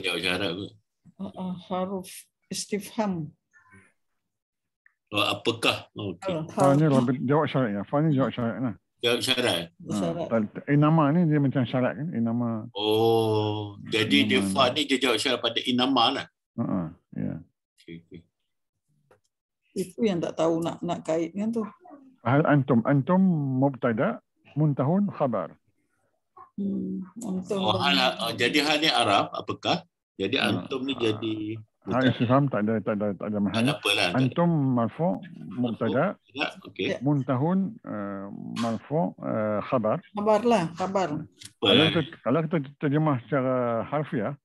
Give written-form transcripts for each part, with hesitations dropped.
Jawab syarat ke? Haruf istifham. Oh, apakah? Okey. Fa ni jawab syarat ya. Fa ni jawab syarat lah. Jawab syarat. Inama ni dia macam syarat kan? Inama. Oh, jadi dia fa ni dia jawab syarat pada inama lah. Ya. Okay. Itu yang tak tahu nak kaitkan tu. Hal antum mubtada, muntahun khabar. Jadi hal ni Arab apakah? Jadi antum ni jadi hal istifham tak ada mahal. Antum marfu mubtada, okey. Muntahun marfu khabar. Khabar. Kalau kita terjemah secara harfiah,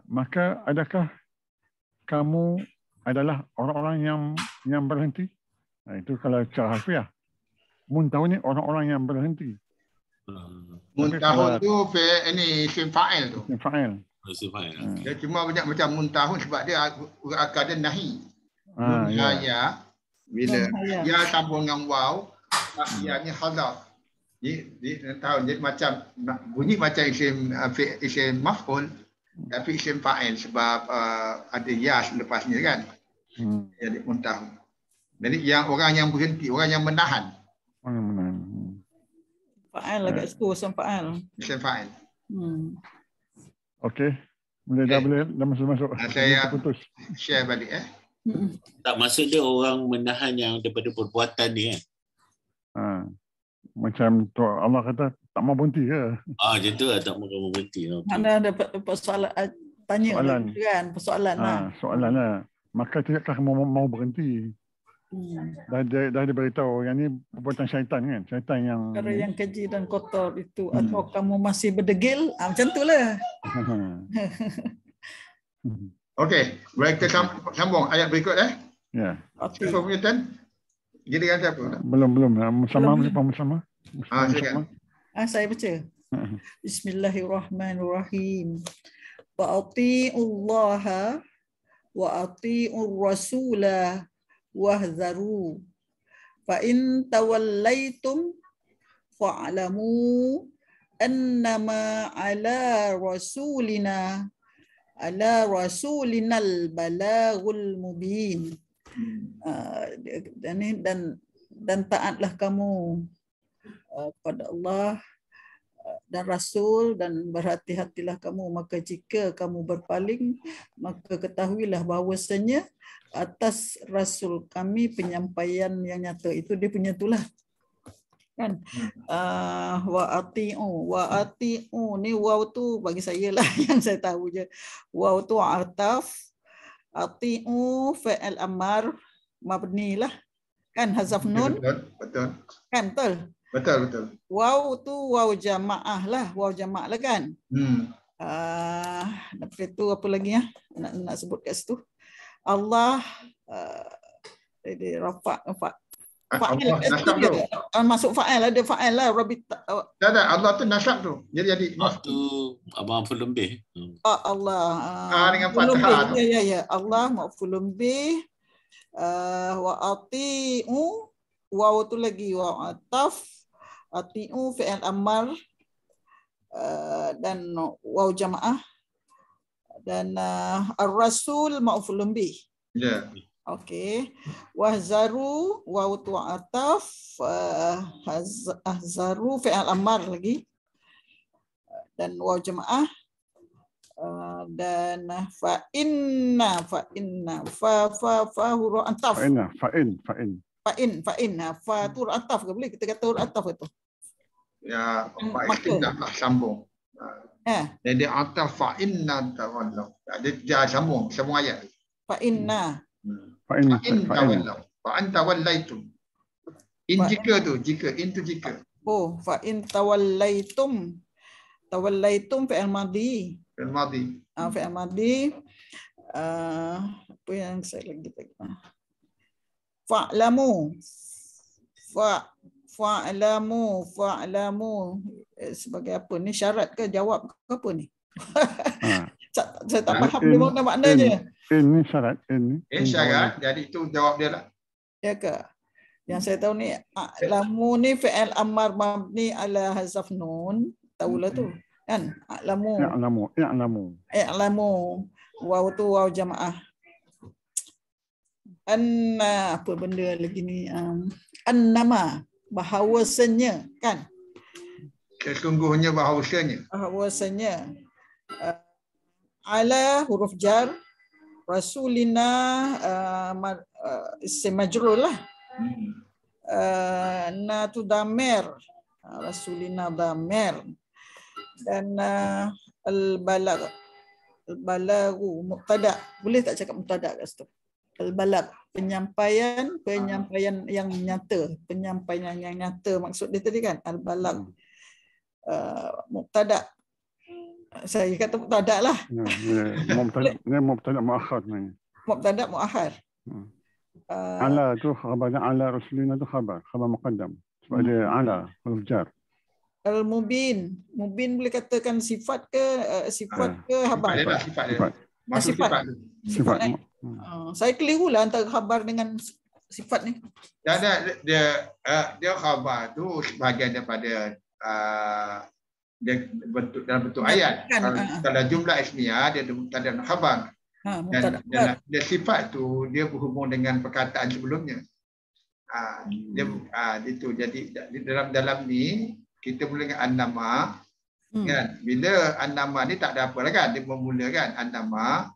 maka adakah kamu adalah orang-orang yang berhenti? Itu kalau secara harfiah. Muntahun ni orang-orang yang berhenti. Muntahun tu ini isim fa'il tu. Isim fa'il. Dia cuma banyak macam muntahun sebab dia akal dia nahi. Ya. Bila ya sambung dengan waw, ya ni hadaf. Jadi tahu dia macam bunyi macam isim maf'ul tapi isim fa'il sebab ada ya selepasnya kan. Jadi muntahun. Jadi yang orang yang berhenti, orang yang menahan. Fa'il agak situ isim fa'il. Isim fa'il. Okey. Dah masuk. Saya putus. Share balik Tak, maksud dia orang menahan yang daripada perbuatan ni kan. Macam tu Allah kata tak mau berhenti ke? Macam tu lah, tak mau berhenti. Mana ada persoalan persoalan lah. Soalan lah. Maka tidakkah mau berhenti? Dah diberitahu yang ni perbuatan syaitan kan, syaitan yang perkara yang keji dan kotor itu. Atau kamu masih berdegil, macam tu lah. Okey, boleh kita sambung ayat berikut ya. Siapa punya turn? Giliran siapa? Belum sama. Silakan. Saya baca. Bismillahirrahmanirrahim. Wa ati'ullaha wa ati'ur rasulah wahzaru fa in tawallaitum fa'lamu annama ala rasulinal balaghul mubin. Dan taatlah kamu kepada Allah dan Rasul dan berhati-hatilah kamu. Maka jika kamu berpaling, maka ketahuilah bahawasanya atas Rasul kami penyampaian yang nyata. Itu dia punya itulah kan. Wa ati'u ni waw tu bagi saya lah yang saya tahu je. Waw tu ataf, ati'u fa'il amar mabni lah kan, hazaf nun. Betul. Kan betul. Waw tu waw jamaah lah, kan. Lepas itu apa lagi nak sebut kat situ. Allah rafa fa'il masuk fa'il, ada fa'il lah rabit. Allah tu nasab tu. Jadi waktu abang maf'ul bih. Allah dengan fathah. Ya. Allah maf'ul bih. Wa ati'u waw tu lagi waw ataf, ati'u fi'il amar dan waw jamaah, dan ar-rasul maf'ulun bih. Ya. Okey. Wahzaru waw tu ataf, ahzaru fi'il amar lagi, dan waw jamaah, dan fa huruf ataf. Fa tu ataf ke boleh kita kata huruf ataf itu? Ya, fa inna sambung. Jadi ataf fa inna tawallau. Dia sambung ayat. Fa inna fa anta wallaitum. Jika oh, fa in tawallaitum fi'il madhi. Fi'il madhi. Apa yang saya lagi fa'lamu sebagai apa ni, syarat ke jawab ke apa ni? Saya tak faham dia maknanya. Ini syarat. Syarat, jadi itu jawab dia lah. Ya ke? Yang saya tahu ni a'lamu ni fi'il amar mabni ala hazaf nun. Tahulah tu. Kan? A'lamu. I'lamu. Waw tu waw jamaah. Apa benda lagi ni? Annama. Bahawasanya. Kan? Sesungguhnya bahawasanya. Bahawasanya. Ala huruf jar. Rasulina isim majrur lah. Na tu damir. Rasulina damir. Dan al-balagh. Al-balaghu mubtada. Boleh tak cakap mubtada kat situ? Al-balagh, penyampaian yang nyata, penyampaian yang nyata maksud dia tadi kan? Al-balagh. Mubtada. Saya kata mubtada lah. Mubtada muakhar ni. Mubtada muakhar. Ala tu khabarnya ala Rasulina tu khabar muqaddam. Sebab dia ala huruf jar. Al-mubin. Mubin boleh katakan sifat ke khabar? Sifat. Saya keliru lah antara khabar dengan sifat ni. Dia khabar tu sebahagian daripada dia bentuk dalam bentuk ayat. Kalau jumlah ismiyah dia mubtada dan khabar. Dan dia sifat tu dia berhubung dengan perkataan sebelumnya. Itu jadi dalam ni kita mula dengan an-nama kan. Bila an-nama ni tak ada apa lah kan, dia bermula kan an-nama.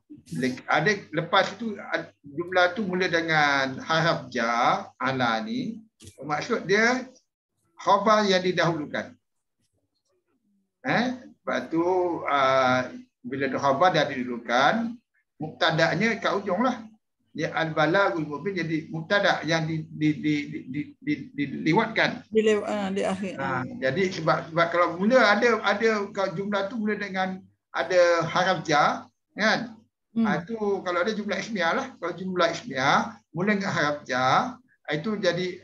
Ada lepas itu jumlah tu mula dengan harf jar ala ni, maksud dia khabar yang didahulukan. Lepas tu bila khabar dah didahulukan, mubtada'nya kat ujung lah. Dia al-balaghul mubin jadi mubtada yang diliwatkan di akhir. Jadi sebab kalau mula ada kalau jumlah tu mula dengan ada harf jar kan. Itu kalau ada jumlah ismiyah lah. Kalau jumlah ismiyah mula dengan harf jar, itu jadi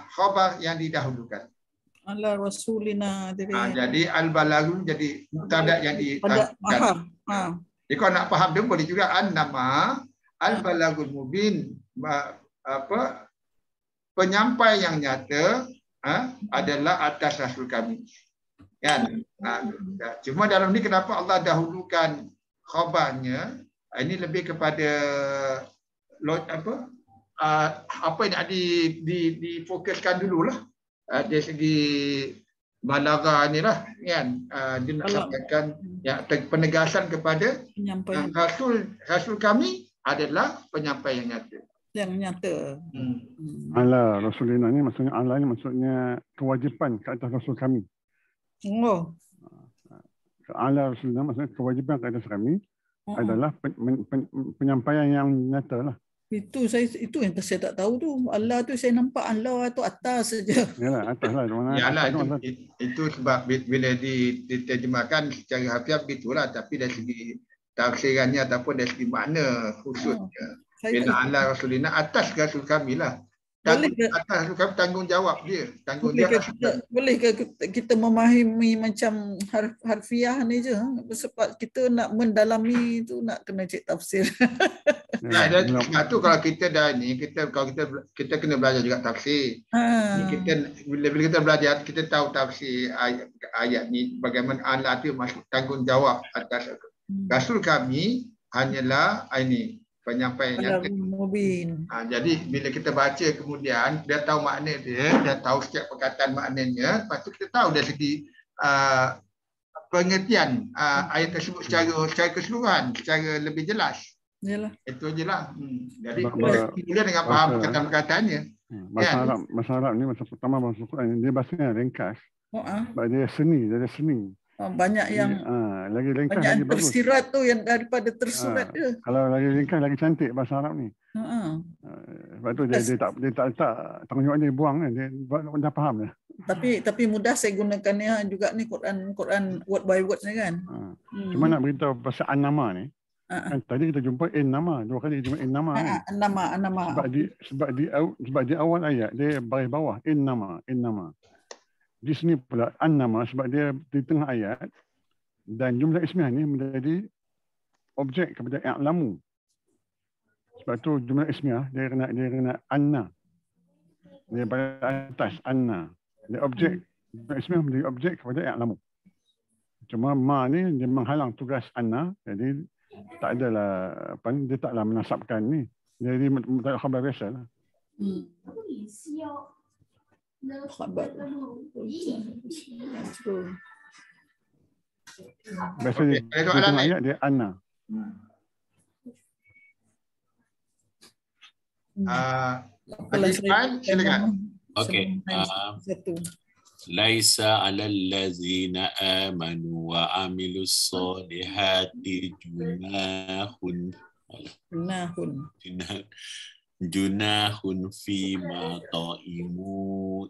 khabar yang didahulukan. Ala Rasulina. Jadi al-balaghul jadi mubtada yang didahulukan. Jadi kalau nak faham dia boleh juga an-nama al-balaghul mubin, penyampai yang nyata adalah atas Rasul kami. Kan? Cuma dalam ni kenapa Allah dahulukan khabarnya? Ini lebih kepada apa yang nak difokuskan dululah. Dari segi balaghah ni lah kan. Dia nak sampaikan penegasan kepada Rasul kami adalah penyampai yang nyata. Yang nyata. Ala Rasulina ni maksudnya ala ni maksudnya kewajipan ke atas Rasul kami. Ala Rasulina maksudnya kewajipan ke atas kami adalah penyampaian yang nyata lah. Itu yang saya tak tahu tu. Allah tu saya nampak Allah tu atas saja. Yalah atas lah. Itu sebab bila diterjemahkan secara harfiah begitulah, tapi dari segi tafsirannya ataupun dari segi makna khususnya. Bila ala Rasulina atas Rasul kami lah. Atas Rasul kami tanggungjawab dia. Boleh ke kita memahami macam harfiah ni je? Sebab kita nak mendalami tu nak kena cek tafsir. Sebab tu kalau kita dah ni, kita kena belajar juga tafsir. Bila kita belajar, kita tahu tafsir ayat ni bagaimana ala tu masuk tanggungjawab atas Rasul kami hanyalah ini penyampaian yang mubin. Jadi bila kita baca kemudian dia tahu makna dia, dia tahu setiap perkataan maknanya, lepas tu kita tahu dari segi pengertian ayat tersebut secara keseluruhan, secara lebih jelas. Yalah. Itu je lah. Jadi kemudian dengan faham perkataan-perkataannya. Bahasa Arab ni masa pertama bahasa Quran dia bahasanya ringkas. Sebab dia seni, banyak yang lagi ringkas, banyak lagi tersirat tu yang daripada tersurat dia. Kalau lagi ringkas lagi cantik bahasa Arab ni. Sebab tu dia tak letak tanggungjawab dia buang kan, dia dah faham dah. Tapi mudah saya gunakannya juga ni Quran word by word ni kan. Cuma nak beritahu pasal an-nama ni. Tadi kita jumpa in-nama, 2 kali kita jumpa in-nama kan. An-nama. Sebab di awal ayat dia baris bawah in-nama. Di sini pula an-nama sebab dia di tengah ayat dan jumlah ismiyah ni menjadi objek kepada i'lamu. Sebab tu jumlah ismiyah dia kena anna. Dia pada atas anna. Dia objek, jumlah ismiyah menjadi objek kepada i'lamu. Cuma ma ni dia menghalang tugas anna, jadi tak adalah apa ni, dia taklah menasabkan ni. Jadi mubtada khabar biasa lah. Khabar. Biasa dia tengok ayat dia anna. Al-Iman, silakan. Okey. Laisa 'alal ladzina amanu wa 'amilus solihati junahun fi ma ta'imu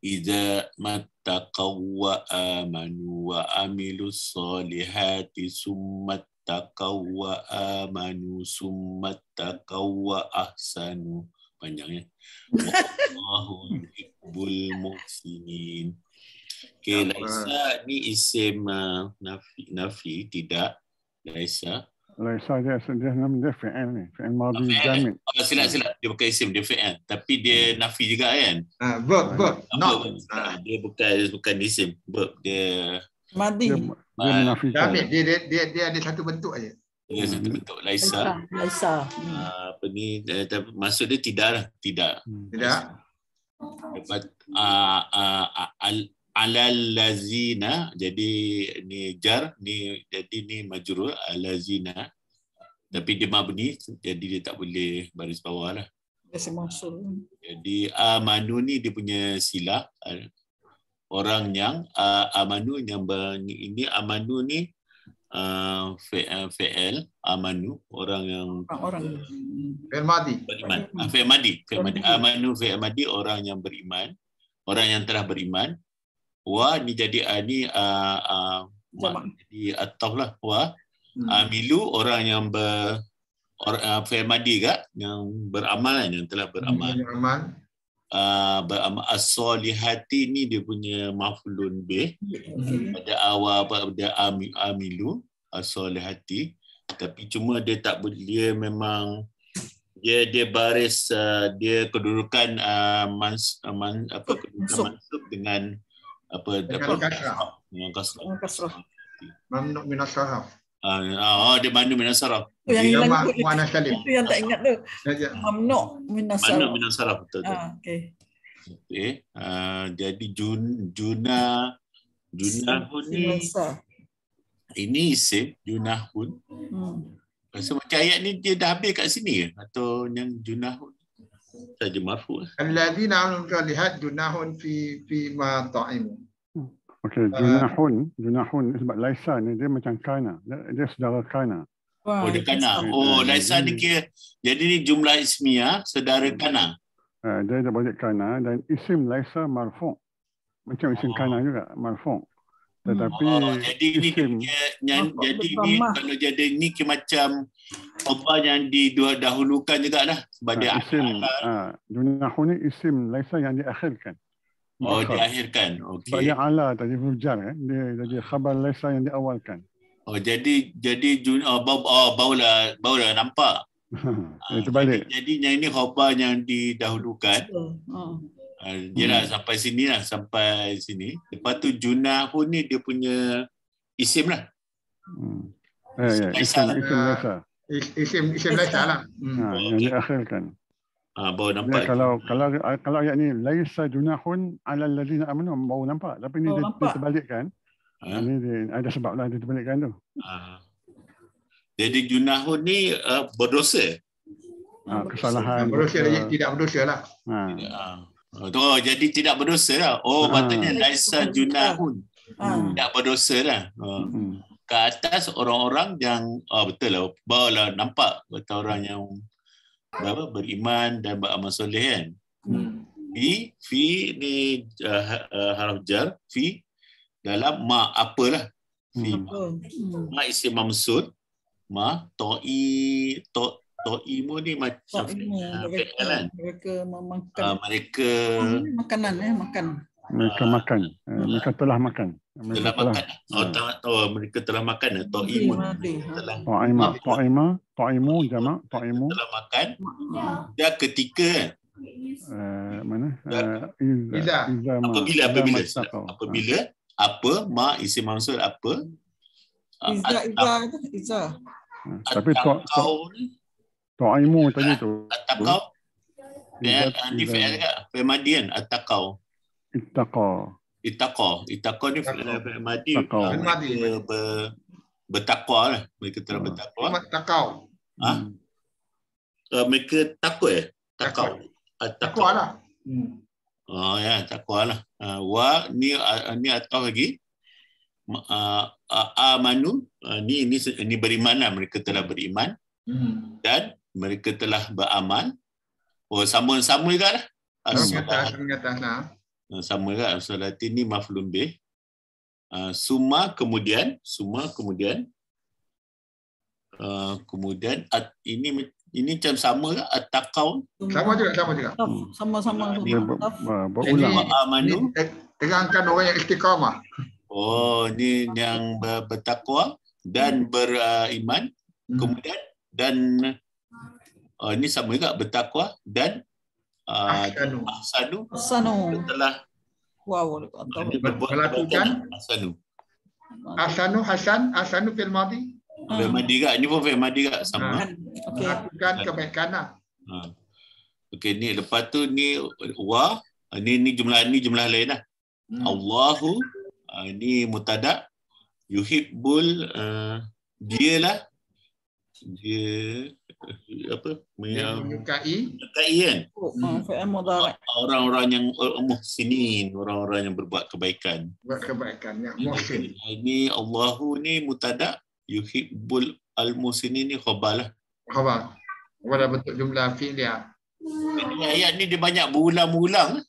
idza mattaqaw wa amanu wa amilus solihati summa taqaw wa amanu summa taqaw wa ahsanu. Panjangnya. Wallahu yuhibbul muhsinin. Okay, laisa ni isim nafi tidak. Laisa dia nama dia fi'il ni, fi'il madhi jamid. Silap dia bukan isim, dia fi'il, tapi dia nafi juga kan. Verb. Dia bukan isim, verb dia madhi. Dia menafikan. Dia ada satu bentuk aja. Dia satu bentuk laisa. Apa ni, maksud dia tidak. Lepas alal lazina, jadi ni jar ni, jadi ni majrur alazina, tapi dia mabni, jadi dia tak boleh baris bawah lah. Jadi amanu ni dia punya sila, orang yang amanu yang ini amanu ni fi'il amanu, orang yang fi'il madhi beriman. Fi'il madhi amanu, fi'il madhi orang yang beriman, orang yang telah beriman. Wa ni jadi ni jadi atau lah wa amilu orang yang fi'il madhi juga yang beramal, yang telah beramal. Beramal as-solihati ni dia punya maf'ulun bih. Pada awal pada amilu as-solihati, tapi cuma dia tak boleh, dia memang dia baris dia kedudukan kedudukan mansub dengan dengan kasrah. Mamnu min as-sarf. Dia mamnu min as-sarf. Yang tak ingat tu. Mamnu min as-sarf. Betul. Okey. Jadi junahun ni ini isim junahun. Rasa macam ayat ni dia dah habis kat sini ke? Atau yang junahun saja marfu. Alladzina amanu lihat junahun fi ma ta'imu. Okey, junahun sebab laisa ni dia macam kana. Dia saudara kana. Dia kana. Laisa ni kira, jadi ni jumlah ismiyah saudara kana. Dia boleh kana, dan isim laisa marfu. Macam isim kana juga marfu. Tetapi jadi isim, jadi ni kalau jadi ni macam apa yang didahulukan juga dah sebab dia isim. Junahun ni isim laisa yang diakhirkan. Diakhirkan. Okey. Sebab dia ala tadi hujar kan. Dia jadi khabar laisa yang diawalkan. Jadi barulah nampak. Itu balik. Jadi yang ini khabar yang didahulukan. Dia sampai sini lah, sampai sini. Lepas tu junahun ni dia punya isim lah. Isim laisa. Isim laisa lah. Yang diakhirkan. Baru nampak. Kalau ayat ni laisa junahun 'alal ladzina amanu, baru nampak. Tapi ni dia terbalikkan. Ini ada sebab lah dia terbalikkan tu. Jadi junahun ni berdosa. Kesalahan. Berdosa, tidak berdosa lah. Jadi tidak berdosa lah. Patutnya laisa junahun. Tidak berdosa lah. Ke atas orang-orang yang betul lah. Barulah nampak betul orang yang beriman dan beramal soleh kan. Fi ni harf jar, fi dalam ma apalah. Fi ma isim mamsud, ma to'imu ni macam mereka memakan makanan. Mereka makan. Mereka telah makan. Mereka telah makan. Ta'imu jamak ta'imu. Telah makan. Dia ketika mana? apabila apa, ma isim mausul apa. Iza. Tapi to'imu tadi tu. At-taqaw. Dan ni fi'il juga. Fi'il madian. At-taqaw. Ittaqa ni fi'il madi. Bertakwa lah. Mereka telah bertakwa. Mereka takut Taqaw. Takwa lah. Oh ya, takwa lah. Wa ni atau lagi. Amanu ni beriman lah. Mereka telah beriman. Dan mereka telah beramal. Oh, sama juga lah. Sama juga. Salati ni maf'ulun bih. Summa kemudian ini macam sama ke at-taqaw? Sama juga. Sama-sama. Berulang. Amanu. Terangkan orang yang istiqamah. Oh, ni yang bertakwa dan beriman. Kemudian dan ini sama juga bertakwa dan ahsanu. Setelah melakukan ahsanu fil madi. Fil madi juga. Ini pun fil madi juga sama. Melakukan kebaikan lah. Okey, ni lepas tu ni wa ni jumlah lain lah. Allahu ni mutada, yuhibbul dia apa, menyukai kan, orang-orang yang muhsinin, orang-orang yang berbuat kebaikan yang muhsin. Ini Allahu ni mutada, yuhibbul al-muhsinin ni khabar pada bentuk jumlah fi'il dia. Ayat ni dia banyak berulang-ulang.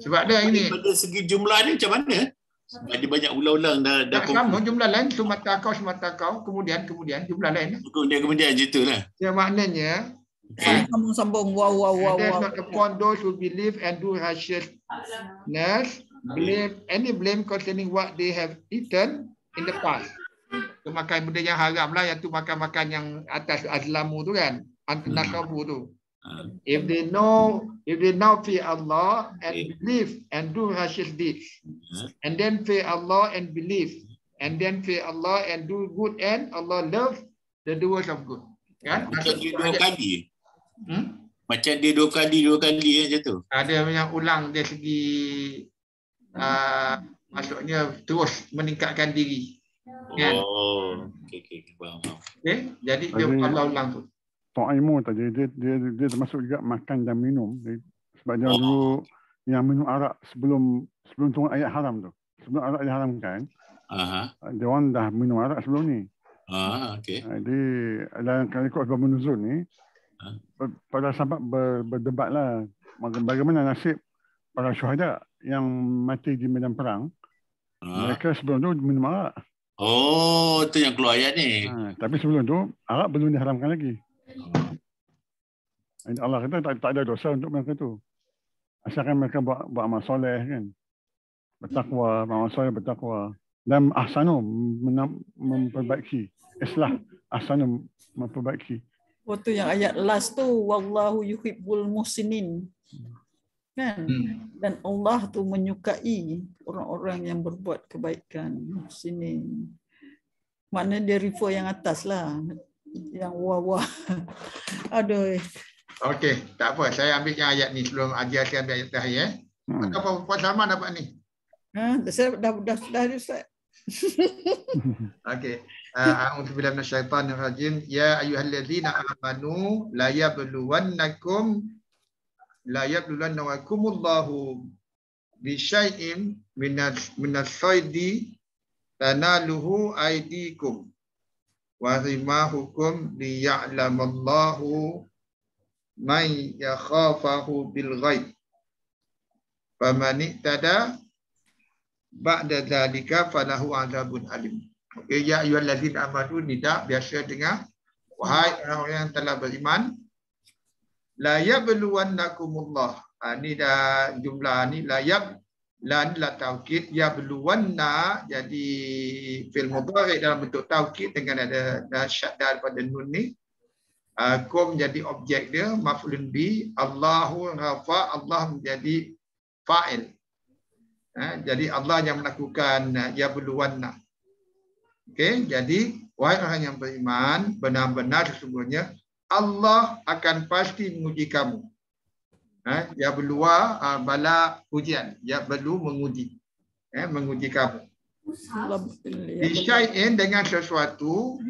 Sebab dia ini pada segi jumlah ni macam mana? Sebab dia banyak ulang-ulang dah sama jumlah lain, sumata kau kemudian jumlah lain. Kemudian macam itulah. Ya, maknanya sambung wow. There's not upon those who believe and do righteousness blame concerning what they have eaten in the past. Tu makan benda yang haram lah, yang tu makan yang atas azlamu tu kan, nasabu tu. If they now fear Allah and believe and do righteous deeds, and then fear Allah and believe, and then fear Allah and do good, and Allah love the doers of good. Kan? Macam dia dua kali. Macam dia dua kali macam tu. Ada yang ulang dari segi maksudnya terus meningkatkan diri. Kan? Oh, okey, faham. Okay? Jadi dia ulang tu. To'imu tadi dia termasuk juga makan dan minum. Sebab dia dulu yang minum arak sebelum turun ayat haram tu. Sebelum arak diharamkan, dia orang dah minum arak sebelum ni. Okey. Jadi dalam kali ikut sebab menuzul ni, para sahabat berdebatlah bagaimana nasib para syuhada yang mati di medan perang. Mereka sebelum tu minum arak. Oh, tu yang keluar ayat ni. Tapi sebelum tu arak belum diharamkan lagi. Allah kata tak ada dosa untuk mereka tu. Asalkan mereka buat amal soleh kan. Bertakwa, amal soleh bertakwa. Dan ahsanu memperbaiki. Islah ahsanu memperbaiki. Waktu yang ayat last tu wallahu yuhibbul muhsinin. Kan? Dan Allah tu menyukai orang-orang yang berbuat kebaikan. Muhsinin. Maknanya dia refer yang atas lah. Yang wah. Aduh. Okey, tak apa. Saya ambil yang ayat ni sebelum ajar saya ambil ayat terakhir. Apa Puan Salman dapat ni? Saya dah Ustaz. Okey. A'udzubillahi minasyaitanir rajim. Ya ayyuhallazina amanu la yabluwannakumullahu bi syai'in minas saidi tanaluhu aydikum wa rimahukum liya'lamallahu man yakhafahu bil ghaib faman ihtada ba'da dzalika falahu 'adzabun alim. Okey, ya ayyuhallazina amanu nida biasa dengar, wahai orang yang telah beriman, la yabluwannakumullah. Ni dah jumlah ni la taukid, yabluwanna jadi fi'il mudhari dalam bentuk taukid dengan ada syaddah pada nun ni. Kum jadi objek dia, maf'ulun bi, Allahu rafa, Allah menjadi fa'il. Jadi Allah yang melakukan yabluwanna. Okey, jadi wahai orang yang beriman, benar-benar sesungguhnya Allah akan pasti menguji kamu. Yabluwa bala ujian, yablu menguji. Menguji kamu. Bisyai'in dengan sesuatu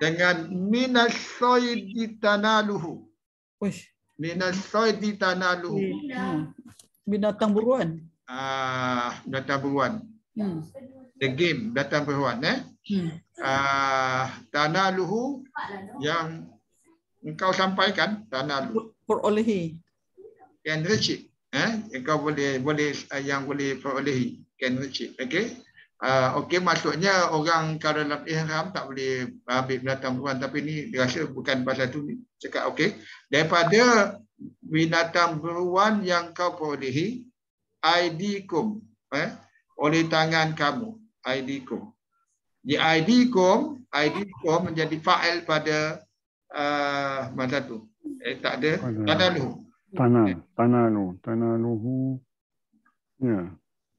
dengan minas soidi tanaluhu. Minas soidi tanaluhu. Binatang buruan. Binatang buruan. The game binatang buruan. Tanaluhu yang engkau sampaikan, tanaluhu. Perolehi. Can reach it. Engkau boleh yang boleh perolehi. Can reach it. Okey. Okey, maksudnya orang kalau dalam ihram tak boleh ambil binatang buruan, tapi ni dirasa bukan pasal tu ni. Cakap okey. Daripada binatang buruan yang kau perolehi, aidikum, oleh tangan kamu, aidikum. Di aidikum menjadi fa'il pada masa tu. Tak ada tanaluhu. Tanaluhu. Ya.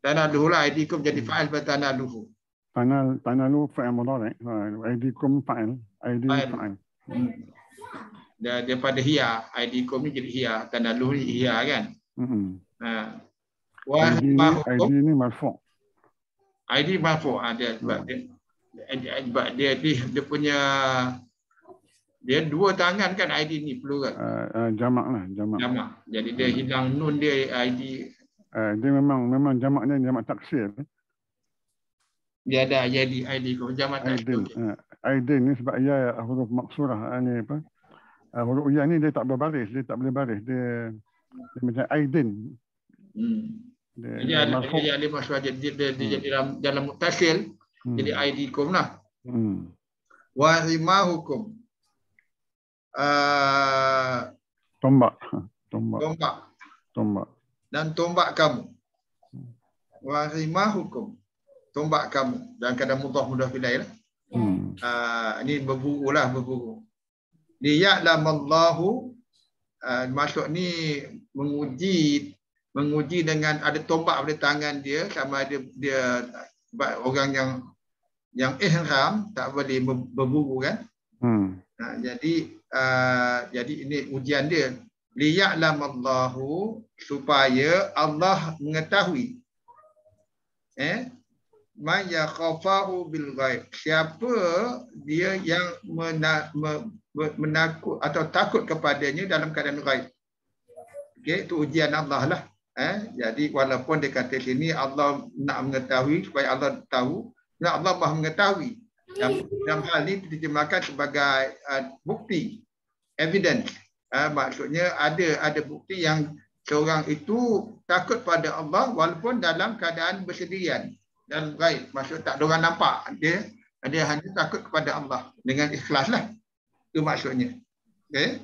Tanaluhu lah, aidikum jadi fa'il pada tanaluhu. Tanaluhu fa'il mudhari'. Aidikum fa'il. Fa'il. Daripada hiya, aidikum ni jadi hiya, tanaluhu ni hiya kan. ID ni marfu'. ID marfu'. Dia punya dia dua tangan kan ID ni plural. Jamak lah, jamak. Jadi dia hilang nun dia ID. Dia memang jamak ni jamak taksir. Dia ada jadi ID ko jamak taksir. ID ni sebab ia huruf maksurah ni apa? Huruf ya ni dia tak berbaris, dia tak boleh baris. Dia macam aidin. Dia ada maksud dia jadi dalam mutasil jadi ID kum lah. Wa rimahukum. Tombak. Dan tombak kamu. Wa rimahukum. Tombak kamu. Dan kadang mudah filail lah. Ini berburu. Liya'lamallahu, maksud ni menguji dengan ada tombak pada tangan dia, sama ada dia orang yang ihram tak boleh berburu kan. Jadi ini ujian dia. Liya'lamallahu, supaya Allah mengetahui man yakhafahu bil ghaib, siapa dia yang menakut atau takut kepadanya dalam keadaan ghaib. Okey, itu ujian Allah lah. Jadi walaupun dia kata sini Allah nak mengetahui supaya Allah tahu, Allah Maha mengetahui. Dalam hal ini diterjemahkan sebagai bukti, evidence. Maksudnya ada bukti yang seorang itu takut pada Allah walaupun dalam keadaan bersendirian dan gaib. Maksud tak ada orang nampak. Dia hanya takut kepada Allah dengan ikhlas lah. Itu maksudnya. Okay?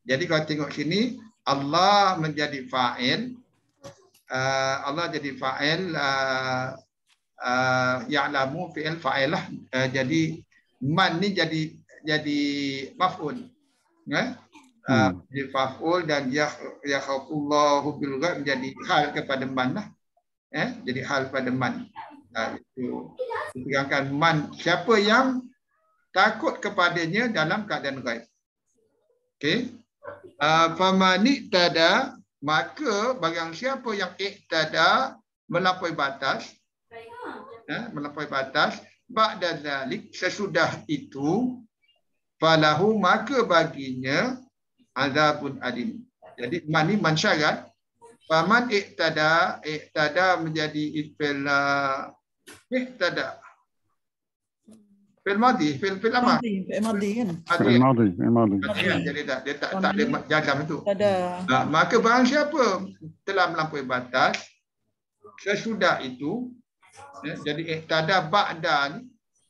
Jadi kalau tengok sini, Allah menjadi fa'il. Allah jadi fa'il. Ya'lamu fi'il fa'il lah. Jadi man ni jadi maf'ul. Jadi fa'ul dan yakhafullahu bil ghaib menjadi hal kepada man lah. Jadi hal pada man. Itu diterangkan man, siapa yang takut kepadanya dalam keadaan ghaib. Okey. Famani tada, maka barang siapa yang iktada melampaui batas, ba'da zalik, sesudah itu, falahu, maka baginya azabun alim. Jadi man ni mansyarat. Faman iktada menjadi ifil iktada. Fil madi, fil apa? Fil madi kan? Fil madi. Jadi dia tak ada jazam itu. Ada. Maka barang siapa telah melampaui batas sesudah itu, jadi iktada ba'da ni,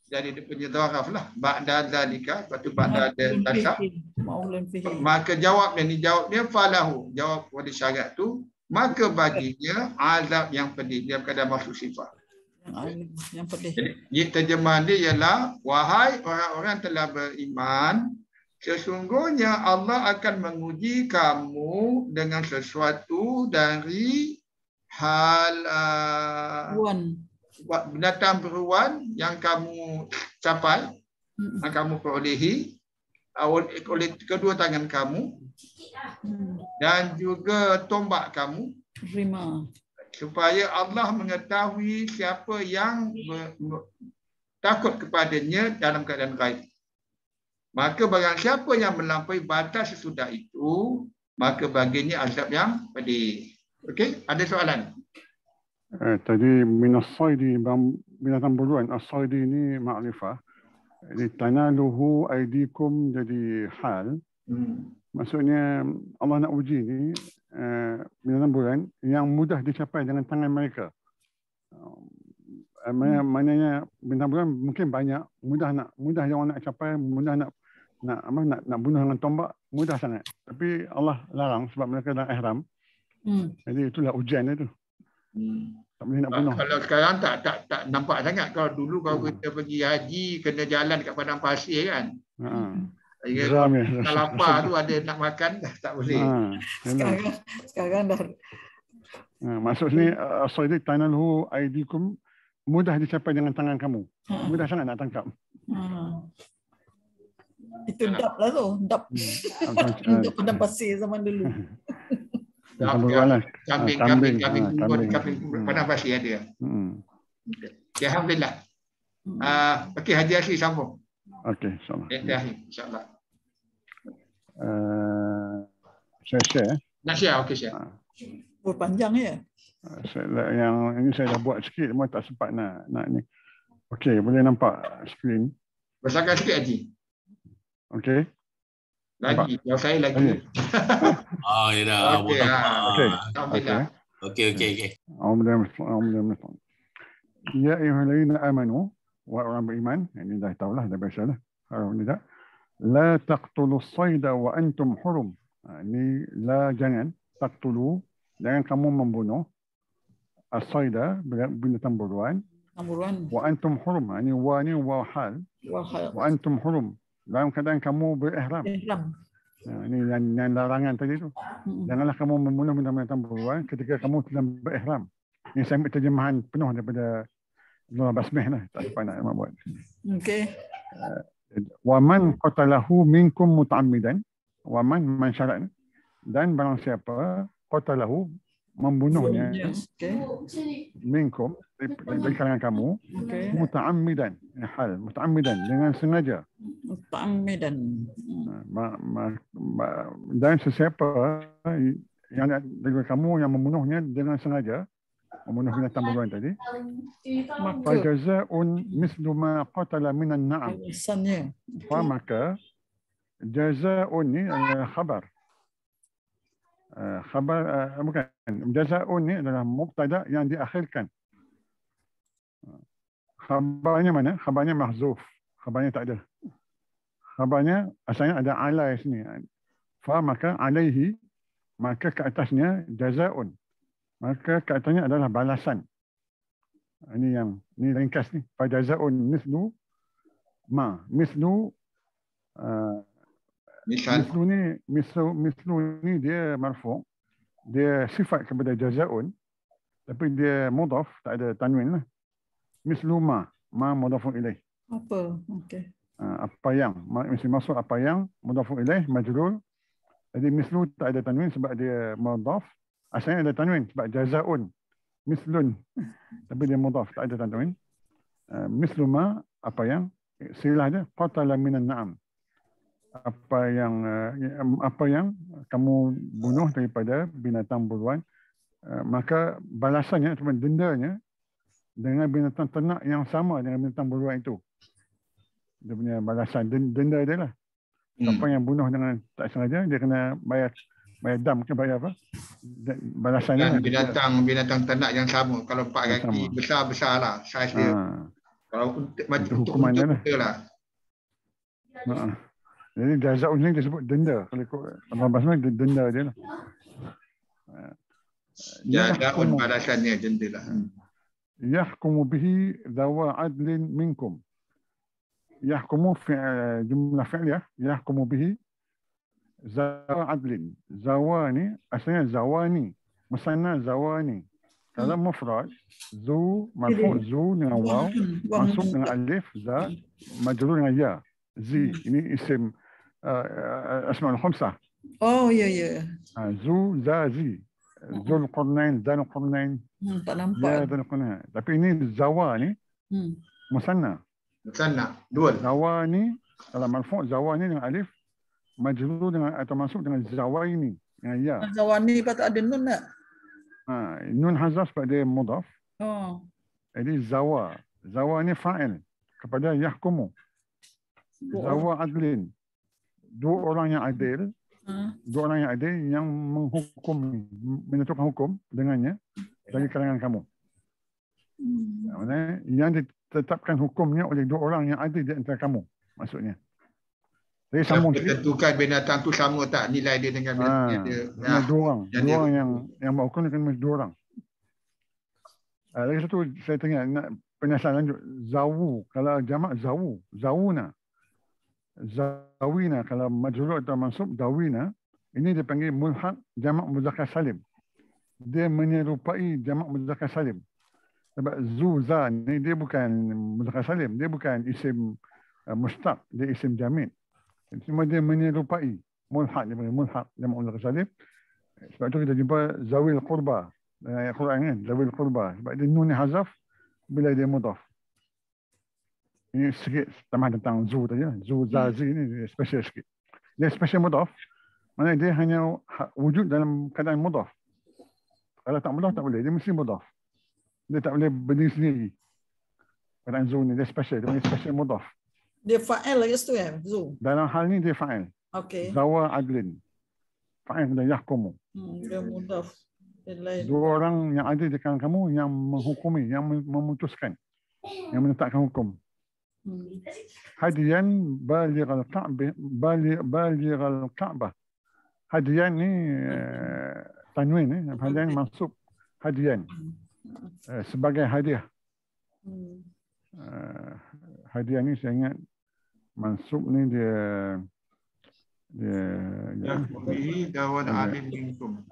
jadi dia punya dharaf lah, ba'da zalika, lepas tu ba'da tasab. Maka jawabnya falahu, jawab pada syarat tu, maka baginya azab yang pedih. Dia berkata maksud sifat yang pedih. Jadi terjemahan dia ialah, wahai orang-orang telah beriman, sesungguhnya Allah akan menguji kamu dengan sesuatu dari hal Wan. binatang beruang yang kamu capai, yang kamu perolehi oleh kedua tangan kamu, dan juga tombak kamu, supaya Allah mengetahui siapa yang takut kepadanya dalam keadaan gaib. Maka barang siapa yang melampaui batas sesudah itu, maka baginya azab yang pedih. Okey, ada soalan? Tadi minas saidi, binatang buruan, as-saidi ini ma'rifah. Jadi tanaluhu aidikum jadi hal. Maksudnya Allah nak uji ni binatang buruan yang mudah dicapai dengan tangan mereka. Maknanya binatang buruan mungkin banyak, mudah yang orang nak capai, mudah nak bunuh dengan tombak, mudah sangat. Tapi Allah larang sebab mereka dalam ihram. Jadi itulah ujian itu. Tak boleh nak bunuh. Kalau sekarang tak nampak sangat. Kalau dulu kalau kita pergi haji kena jalan kat padang pasir kan. Kalau lapar tu ada nak makan tak boleh. Sekarang dah. Maksud sini as-saidi tanaluhu aidikum, mudah dicapai dengan tangan kamu. Mudah sangat nak tangkap. Itu dap lah tu, dap. Untuk padang pasir zaman dulu. Kambing padang pasir ada. Okay, alhamdulillah. Okey, Haji Asri sambung. Okey, insya-Allah. Insya-Allah. Saya share. Nak share, okey share. Panjang ya. Yang ini saya dah buat sikit, cuma tak sempat nak ni. Okey, boleh nampak skrin. Besarkan sikit Haji. Okey. Lagi, yang saya lagi. Ya dah. Okey. Alhamdulillah. Okey. Alhamdulillah. Ya ayyuhallazina amanu, wa orang beriman, ini dah tahulah, dah biasalah. Kalau tidak, la taqtulus sayda wa antum hurum. Ini la, jangan taqtulu, jangan kamu membunuh as-sayda, binatang buruan. Wa antum hurum. Ini wa ni wa hal. Wa antum hurum. Dalam keadaan kamu berihram. Ini yang larangan tadi tu. Janganlah kamu membunuh binatang buruan ketika kamu sedang berihram. Ini saya ambil terjemahan penuh daripada Nurul Basmih lah. Tak sempat nak buat. Okey. Wa man qatalahu minkum muta'ammidan. Wa man syarat. Dan barang siapa qatalahu, membunuhnya minkum, dari kalangan kamu, muta'ammidan, hal muta'ammidan, dengan sengaja. Muta'ammidan. Dan sesiapa yang dari kamu yang membunuhnya dengan sengaja, membunuh binatang buruan tadi, maka jazaa'un mislu ma qatala minan na'am. Maka jazaa'un ni adalah khabar. Bukan, jazaa'un ni adalah mubtada yang diakhirkan. Khabarnya mana? Khabarnya mahzuf. Khabarnya tak ada. Khabarnya asalnya ada alai sini. Maka alaihi, maka ke atasnya jazaa'un. Maka ke atasnya adalah balasan. Ini ringkas ni. Fa jazaa'un mislu ma. Mislu mislu ni dia marfu', dia sifat kepada jazaa'un, tapi dia mudhaf, tak ada tanwin lah. Mislu ma mudhafun ilaih. Apa? Okey. Apa yang, maksud apa yang, mudhafun ilaih, majrur. Jadi mislu tak ada tanwin sebab dia mudhaf. Asalnya ada tanwin sebab jazaa'un, mislun, tapi dia mudhaf, tak ada tanwin. Mislu ma, apa yang, silah dia, qatala minan na'am. Apa yang kamu bunuh daripada binatang buruan, maka balasannya atau dendanya dengan binatang ternak yang sama dengan binatang buruan itu. Dia punya balasan denda dia lah. Siapa yang bunuh dengan tak sengaja, dia kena bayar dam ke bayar apa? Balasannya binatang ternak yang sama. Kalau 4 kaki besar lah saiz dia. Kalau macam hukuman dia lah. Jadi jazaa'un ni disebut denda. Kalau ikut Allah Basmah, denda dia lah. Jazaa'un balasannya denda lah. Yahkumu bihi dhawa adlin minkum. Yahkumu jumlah fi'liyah. Yahkumu bihi zawa adlin. Zawa ni asalnya zawani. Musanna zawani. Dalam mufrad, zu, marfu' zu dengan waw, mansub dengan alif, za, majrur dengan ya. Zi, ini isim asma'ul khamsah. Oh, ya, ya. Zu, za, zi. Zul Qurnain, Zal Qurnain. Tak nampak. Ya, Zal Qurnain. Tapi ini zawa ni, musanna. Musanna, dua. Zawa ni, dalam marfu' zawa ni dengan alif, majrur dengan atau mansub dengan zawaini dengan ya. Zawani patut ada nun tak? Nun hazaf sebab dia mudaf. Oh. Jadi zawa. Zawa ni fa'il kepada yahkumu. Zawa adlin. Dua orang yang adil. Dua orang yang adil yang menghukum, menentukan hukum dengannya dari kalangan kamu. Maksudnya yang ditetapkan hukumnya oleh dua orang yang adil di antara kamu. Maksudnya. Jadi sambung tentukan binatang tu sama tak nilai dia dengan binatang dia. Dua orang yang berhukum dengan dua orang. Lagi satu saya tengok nak penjelasan lanjut. Zawu, kalau jamak zawu, zawuna. Zawina kalau majrur atau mansub dawina, ini dipanggil mulhaq jamak muzakkar salim. Dia menyerupai jamak muzakkar salim. Sebab zuza ni dia bukan muzakkar salim, dia bukan isim mustaq, dia isim jamid. Cuma dia menyerupai mulhaq, dia panggil mulhaq jamak muzakkar salim. Sebab tu kita jumpa zawil qurba dalam Al-Quran kan, zawil qurba. Sebab dia nun hazaf bila dia mudaf. Ini sikit tambah tentang zu tadi. Zu zazi ni special sikit. Dia special mudaf. Maksudnya dia hanya wujud dalam keadaan mudaf. Kalau tak mudaf tak boleh. Dia mesti mudaf. Dia tak boleh berdiri sendiri. Keadaan zu ni dia special. Dia special mudaf. Dia fa'il lagi situ ya, zu. Dalam hal ni dia fa'il. Okey. Zawa adlin. Fa'il dan yahkumu. Dia mudaf. Dua orang yang ada di kalangan kamu yang menghukumi, yang memutuskan, yang menetapkan hukum. Hadiyan balighal Ka'bah. Hadiyan ni tanwin ni, hadiyan mansub. Hadiyan sebagai hadiah. Hadiah ni saya ingat mansub ni dia bihi dawan alim minkum.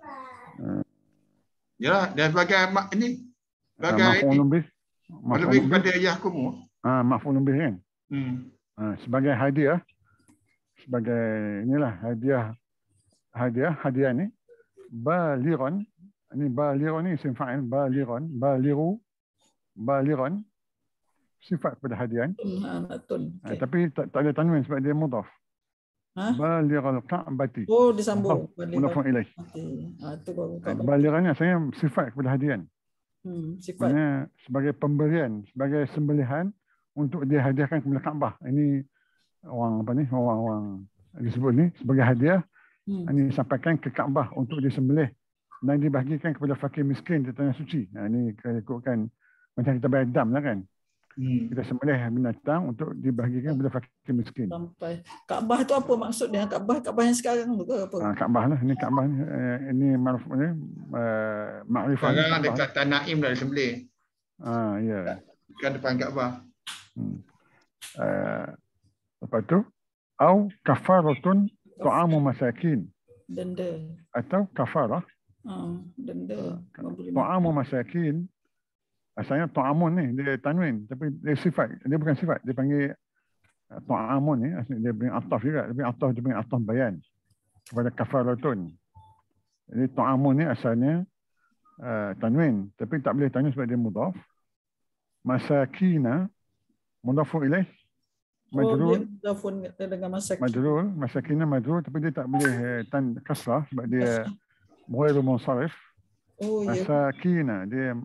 Ya, dan sebagai ini sebagai lebih pada yahkumu. Maf'ul bih kan. Sebagai hadiah, sebagai inilah hadiah ni balighan. Ini balighan ni isim fa'il, balighan sifat pada hadiah. Tapi tak ada tanwin sebab dia mudaf. Balighal Ka'bati. Oh, disambung. Mudaf ilaih. Balighan ni asalnya sifat kepada hadiah. Sifat. Sebagai pemberian, sebagai sembelihan untuk dihadiahkan kepada Kaabah. Ini orang apa ni? Orang disebut ni sebagai hadiah. Ini disampaikan ke Kaabah untuk disembelih dan dibahagikan kepada fakir miskin di tanah suci. Ini ikutkan macam kita bayar dam lah kan. Kita sembelih binatang untuk dibahagikan kepada fakir miskin. Sampai Kaabah tu apa maksud dia? Kaabah yang sekarang tu ke apa? Kaabah lah. Ini Kaabah ni. Ini ma'rifah. Sekarang dekat Tanaim dah disembelih. Ya. Kan depan Kaabah. Lepas tu au kafaratun tu'amu masakin. Denda. Atau kafarah. Denda. Tu'amu masakin. Asalnya tu'amun ni dia tanwin tapi dia sifat, dia bukan sifat, dia panggil tu'amun ni asalnya dia panggil ataf juga, dia panggil ataf bayan kepada kafaratun. Jadi tu'amun ni asalnya tanwin tapi tak boleh tanwin sebab dia mudhaf. Masakina mudhafu ilaih majrur. Dengan masakin. Majrur, masakina majrur tapi dia tak boleh kasrah sebab dia ghairu munsharif. Masakina dia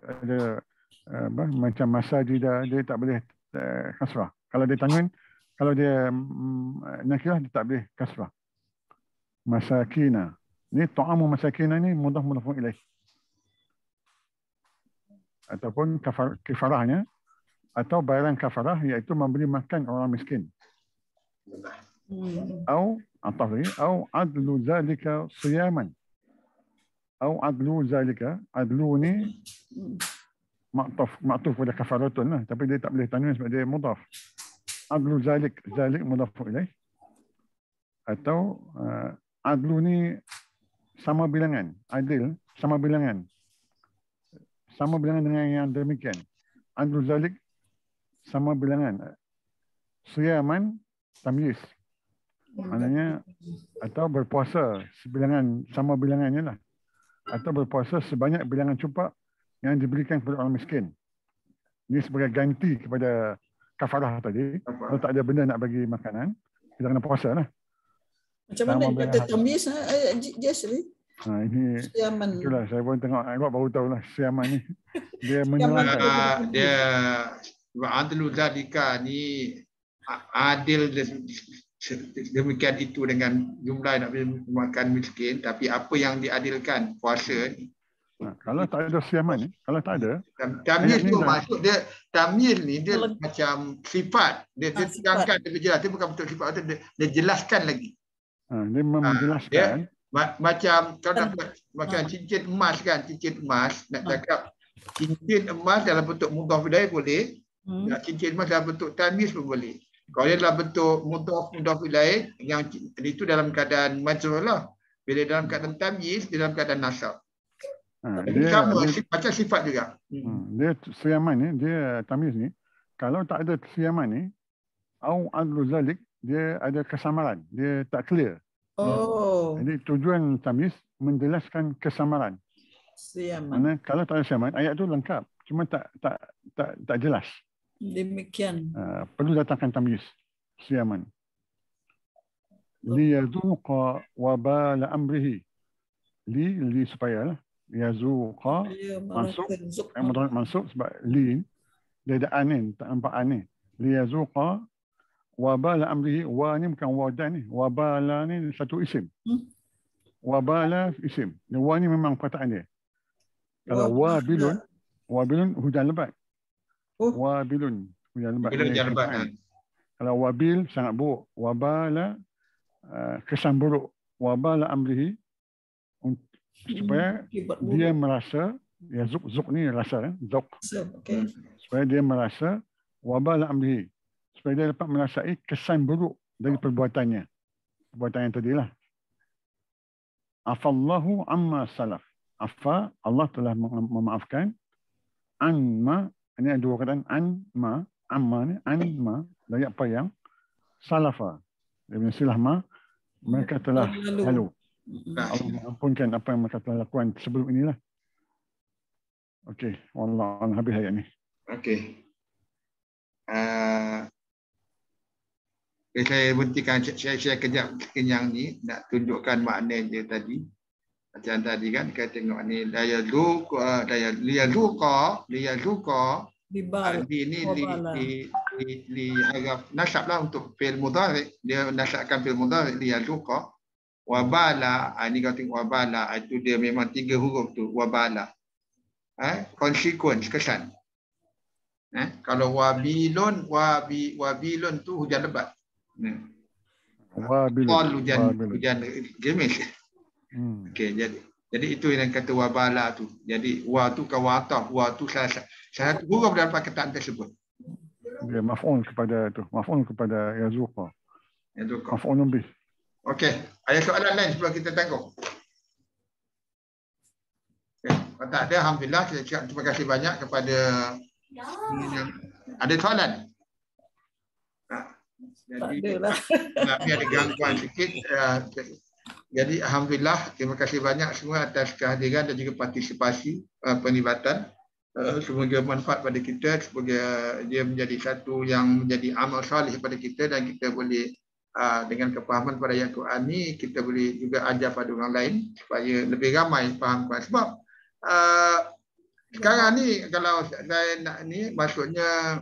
ada macam masajida, dia tak boleh kasrah. Kalau dia tanwin, kalau dia nakirah dia tak boleh kasrah. Masakina. Ni tu'amu masakina ni mudhaf ilaih. Ataupun kafarahnya atau bayaran kafarah iaitu memberi makan orang miskin. Atau adlu zalika siyaman. Atau adlu zalika, adlu ni maktuf pada kafaratun lah, tapi dia tak boleh tanwin sebab dia mudhaf. Adlu zalik mudhaf ilaih. Atau adlu ni sama bilangan, adil sama bilangan. sama bilangan dengan yang demikian. Adlu zalik sama bilangan. Siyaman tamyiz. Maknanya atau berpuasa sebilangan sama bilangannya lah. Atau berpuasa sebanyak bilangan cupak yang diberikan kepada orang miskin. Ini sebagai ganti kepada kafarah tadi. Kalau tak ada benda nak bagi makanan, kita kena puasa lah. Macam mana kata tamyiz Jasri? Ini siaman. Itulah saya pun tengok baru tahu lah siaman ni. Dia menyelangkan. Dia adlu zalika ni adil demikian itu dengan jumlah nak makan miskin, tapi apa yang diadilkan puasa ni. Kalau tak ada siaman ni, kalau tak ada tamyiz tu maksud dia, tamyiz ni dia macam sifat, dia terangkan lebih jelas, dia bukan betul sifat tu, dia jelaskan lagi. Dia menjelaskan macam kalau dapat macam cincin emas kan, cincin emas nak cakap cincin emas dalam bentuk mudhaf ilaih boleh, cincin emas dalam bentuk tamyiz pun boleh. Kalau dia dalam bentuk mudhaf ilaih yang itu dalam keadaan majrur lah. Bila dalam keadaan tamyiz, dia dalam keadaan nasab. Dia sama macam sifat juga. Dia siaman ni, dia tamyiz ni, kalau tak ada siaman ni, au adlu zalik, dia ada kesamaran, dia tak clear. Jadi tujuan tamyiz menjelaskan kesamaran. Siaman. Mana kalau tak ada siaman, ayat tu lengkap, cuma tak jelas. Demikian. Perlu datangkan tamyiz, siaman. Liyadzuqa wabala amrihi. Li supaya lah. Yazuqa masuk sebab li dia ada anin, tak nampak anin. Liyazuqa wabala amrihi, wa ni bukan wadan ni, wabala ni satu isim. Wabala isim. Wa ni memang perkataan dia. Kalau wabilun hujan lebat. Wabilun hujan lebat. Kalau wabil sangat buruk. Wabala kesan buruk. Wabala amrihi supaya dia merasa, ya zuk ni rasa, zuk. Supaya dia merasa wabala amrihi, supaya dia dapat merasai kesan buruk dari perbuatannya. Perbuatan yang tadilah. Afallahu amma salaf. Afa, Allah telah memaafkan. Anma, ini ada dua kataan. Anma, amma ni, anma, dari apa yang salafa. Dari silah ma, mereka telah lalu. Allah mengampunkan apa yang mereka telah lakukan sebelum inilah. Okey, wallah habis ayat ni. Okey. Saya berhentikan, saya kejap kenyang ni nak tunjukkan makna dia tadi. Macam tadi kan kita tengok ni liyazuqa ini li harap nasab lah untuk fi'il mudhari', dia nasabkan fi'il mudhari' liyazuqa. Wabala, ini kalau tengok wabala, itu dia memang 3 huruf tu, wabala. Consequence, kesan. Kalau wabilun tu hujan lebat. Wabilun. Hujan gemis. Okey, jadi itu yang kata wabala tu. Jadi wa tu kawatah, wa tu salah satu huruf dalam perkataan tersebut. Dia maf'ul kepada tu, maf'ul kepada yazuqa. Maf'ulun bih. Okey, ada soalan lain sebelum kita tengok. Okay. Kalau tak ada, alhamdulillah, saya cakap terima kasih banyak kepada ada soalan. Jadi ada gangguan sikit. Jadi alhamdulillah, terima kasih banyak semua atas kehadiran dan juga partisipasi penglibatan. Semoga manfaat pada kita, semoga dia menjadi satu yang menjadi amal soleh pada kita dan kita boleh dengan kepahaman pada ayat Quran ni kita boleh juga ajar pada orang lain supaya lebih ramai faham Quran. Sebab sekarang ni kalau saya nak ni maksudnya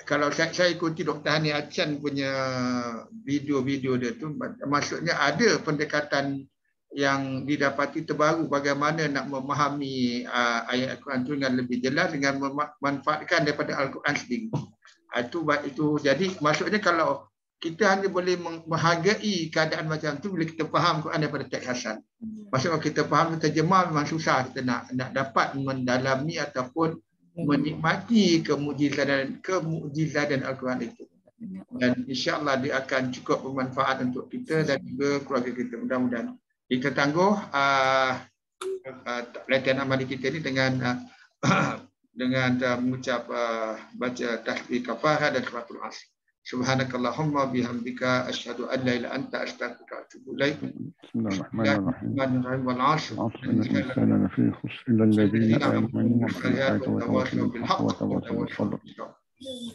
kalau saya ikuti Dr. Hani Achan punya video-video dia tu, maksudnya ada pendekatan yang didapati terbaru bagaimana nak memahami ayat Al-Quran itu dengan lebih jelas dengan memanfaatkan daripada Al-Quran sendiri. Itu jadi maksudnya kalau kita hanya boleh menghargai keadaan macam tu bila kita faham Quran daripada teks asal. Maksudnya kalau kita faham terjemah memang susah, kita nak dapat mendalami ataupun menikmati kemukjizatan Al-Quran itu. Dan insya-Allah dia akan cukup bermanfaat untuk kita dan juga keluarga kita. Mudah-mudahan. Kita tangguh latihan amali kita ni dengan mengucap baca tasbih kafarah dan suratul asr. Subhanakallahumma bihamdika asyhadu an la ilaha illa anta astaghfiruka wa atubu ilaik. Bismillahirrahmanirrahim. Wal 'ashr. Innal fi khusr illa alladhina amanu wa tawassaw bil haqqi wa tawassaw bis sabr.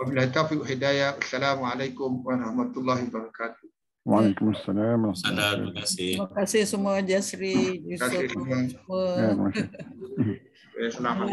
Wabillahi taufiq wa hidayah. Assalamualaikum warahmatullahi wabarakatuh. Waalaikumsalam. Terima kasih. Terima kasih semua Jasri, Yusuf semua. Ya, terima kasih. Selamat.